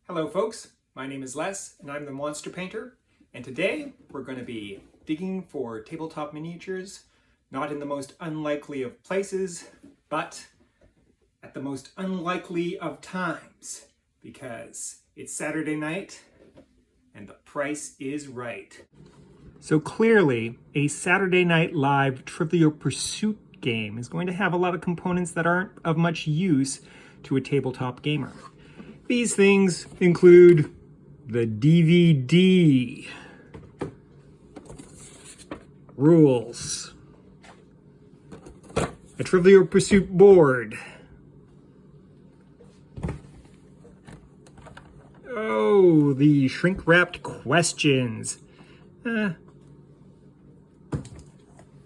Hello folks, my name is Les and I'm the Monster Painter, and today we're going to be digging for tabletop miniatures, not in the most unlikely of places, but at the most unlikely of times, because it's Saturday night and the price is right. So clearly, a Saturday Night Live Trivial Pursuit game is going to have a lot of components that aren't of much use to a tabletop gamer. These things include the DVD, rules, a Trivial Pursuit board, oh, the shrink-wrapped questions. Ooh,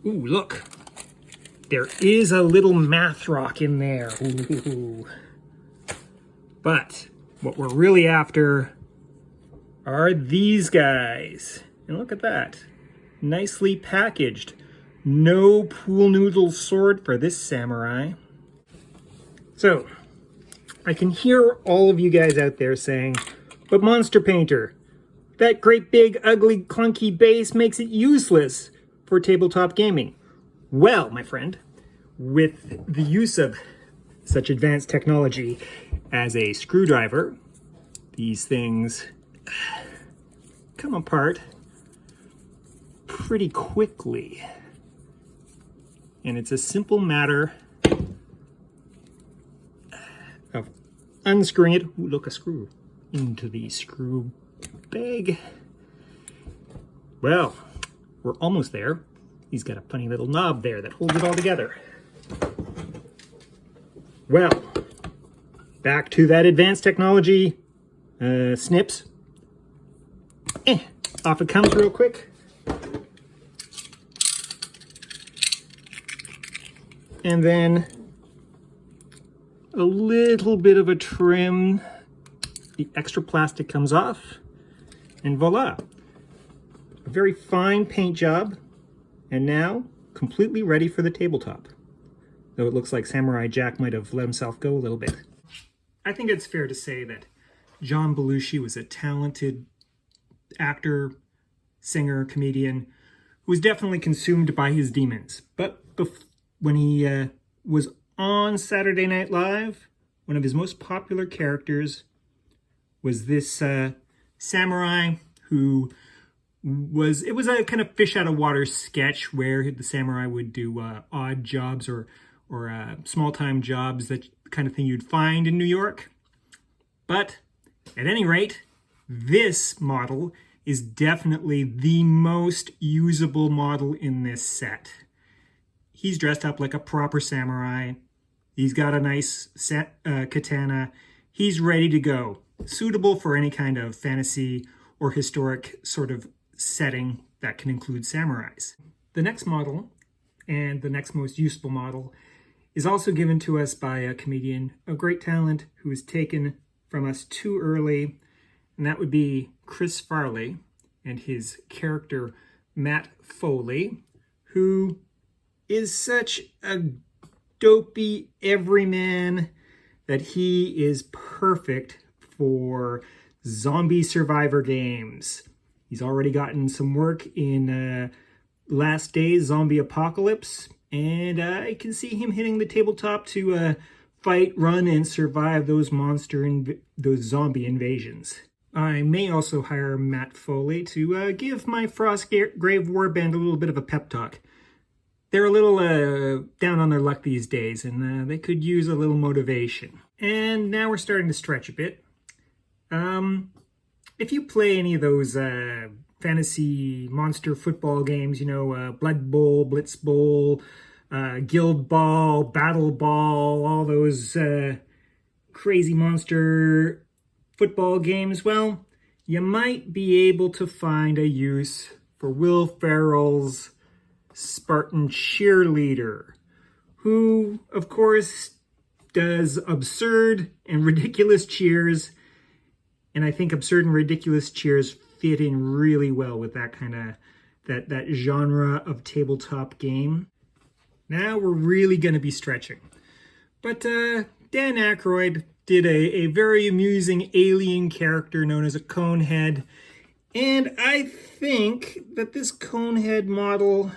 look. There is a little math rock in there. Ooh. But what we're really after are these guys. And look at that. Nicely packaged. No pool noodle sword for this samurai. So, I can hear all of you guys out there saying, but Monster Painter, that great big ugly clunky base makes it useless for tabletop gaming. Well, my friend, with the use of such advanced technology as a screwdriver, these things come apart pretty quickly. And it's a simple matter of unscrewing it. Ooh, look, a screw into the screw bag. Well, we're almost there. He's got a funny little knob there that holds it all together. Well, back to that advanced technology. Snips. Off it comes real quick. And then a little bit of a trim. The extra plastic comes off. And voila. A very fine paint job. And now, completely ready for the tabletop. Though it looks like Samurai Jack might have let himself go a little bit. I think it's fair to say that John Belushi was a talented actor, singer, comedian, who was definitely consumed by his demons. But when he was on Saturday Night Live, one of his most popular characters was this samurai who it was a kind of fish out of water sketch where the samurai would do odd jobs or small-time jobs, that kind of thing you'd find in New York. But at any rate, this model is definitely the most usable model in this set. He's dressed up like a proper samurai. He's got a nice katana. He's ready to go. Suitable for any kind of fantasy or historic sort of setting that can include samurais. The next model, and the next most useful model, is also given to us by a comedian of great talent who was taken from us too early, and that would be Chris Farley and his character Matt Foley, who is such a dopey everyman that he is perfect for zombie survivor games. He's already gotten some work in Last Days Zombie Apocalypse, and I can see him hitting the tabletop to fight, run, and survive those those zombie invasions. I may also hire Matt Foley to give my Frostgrave Warband a little bit of a pep talk. They're a little down on their luck these days, and they could use a little motivation. And now we're starting to stretch a bit. If you play any of those fantasy monster football games, you know, Blood Bowl, Blitz Bowl, Guild Ball, Battle Ball, all those crazy monster football games, well, you might be able to find a use for Will Ferrell's Spartan Cheerleader, who, of course, does absurd and ridiculous cheers. And I think absurd and ridiculous cheers fit in really well with that kind of, that genre of tabletop game. Now we're really going to be stretching. But Dan Aykroyd did a very amusing alien character known as a Conehead. And I think that this Conehead model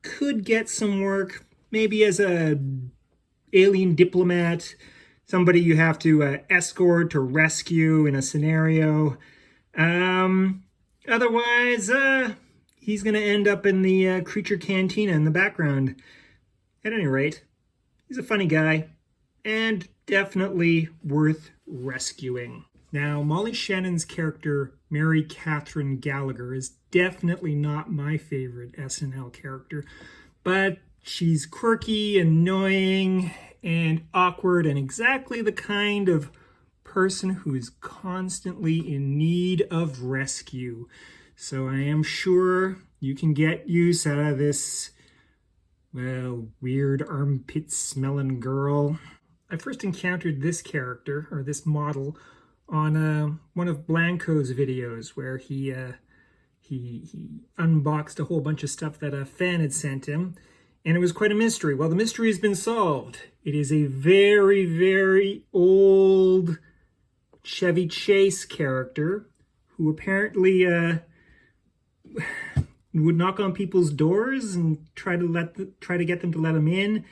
could get some work, maybe as a alien diplomat, somebody you have to escort to rescue in a scenario. Otherwise, he's going to end up in the creature cantina in the background. At any rate, he's a funny guy and definitely worth rescuing. Now, Molly Shannon's character, Mary Catherine Gallagher, is definitely not my favorite SNL character, but she's quirky, annoying, and awkward, and exactly the kind of person who is constantly in need of rescue. So I am sure you can get use out of this, well, weird armpit smelling girl. I first encountered this character, or this model, on one of Blanco's videos where he unboxed a whole bunch of stuff that a fan had sent him, and it was quite a mystery. Well, the mystery has been solved. It is a very, very old Chevy Chase character who apparently would knock on people's doors and try to get them to let him in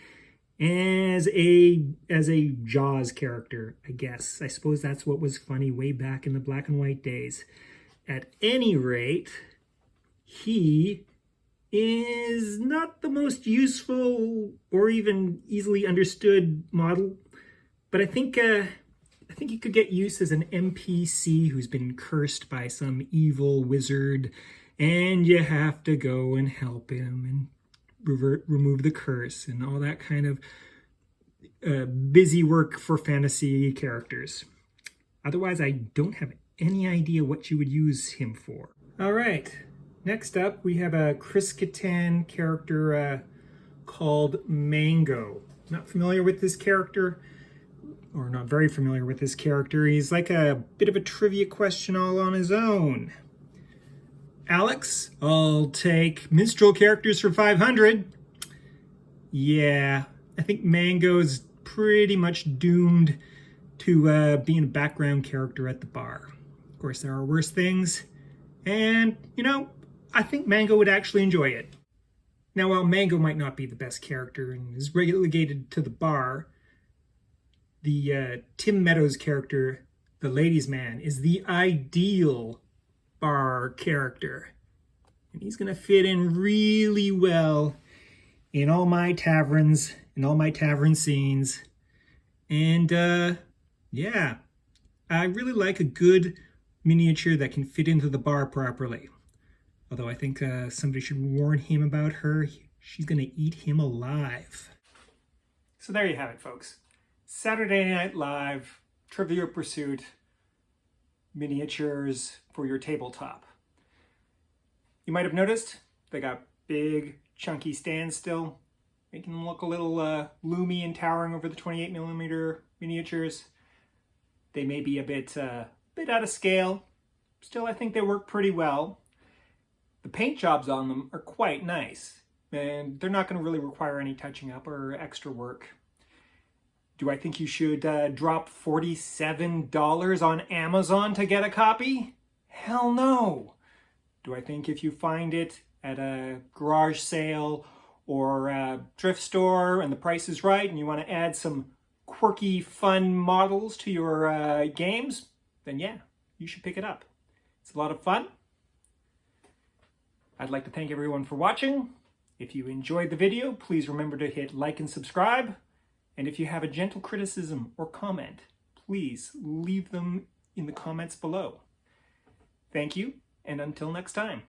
as a Jaws character, I guess. I suppose that's what was funny way back in the black and white days. At any rate, he is not the most useful or even easily understood model, but I think he could get used as an NPC who's been cursed by some evil wizard, and you have to go and help him and remove the curse and all that kind of busy work for fantasy characters. Otherwise, I don't have any idea what you would use him for. All right, next up we have a Chris Kattan character called Mango. Not familiar with this character, or not very familiar with this character. He's like a bit of a trivia question all on his own. Alex, I'll take minstrel characters for 500. Yeah, I think Mango's pretty much doomed to being a background character at the bar. Of course, there are worse things, and, you know, I think Mango would actually enjoy it. Now, while Mango might not be the best character and is relegated to the bar, the Tim Meadows character, the ladies' man, is the ideal bar character, and he's gonna fit in really well in all my taverns, in all my tavern scenes. And yeah, I really like a good miniature that can fit into the bar properly, although I think somebody should warn him about her. She's gonna eat him alive. So there you have it, folks. Saturday Night Live Trivia Pursuit miniatures for your tabletop. You might have noticed they got big, chunky stands still, making them look a little loomy and towering over the 28mm miniatures. They may be a bit out of scale. Still, I think they work pretty well. The paint jobs on them are quite nice, and they're not going to really require any touching up or extra work. Do I think you should drop $47 on Amazon to get a copy? Hell no! Do I think if you find it at a garage sale or a thrift store and the price is right and you want to add some quirky, fun models to your games, then yeah, you should pick it up. It's a lot of fun. I'd like to thank everyone for watching. If you enjoyed the video, please remember to hit like and subscribe. And if you have a gentle criticism or comment, please leave them in the comments below. Thank you, and until next time.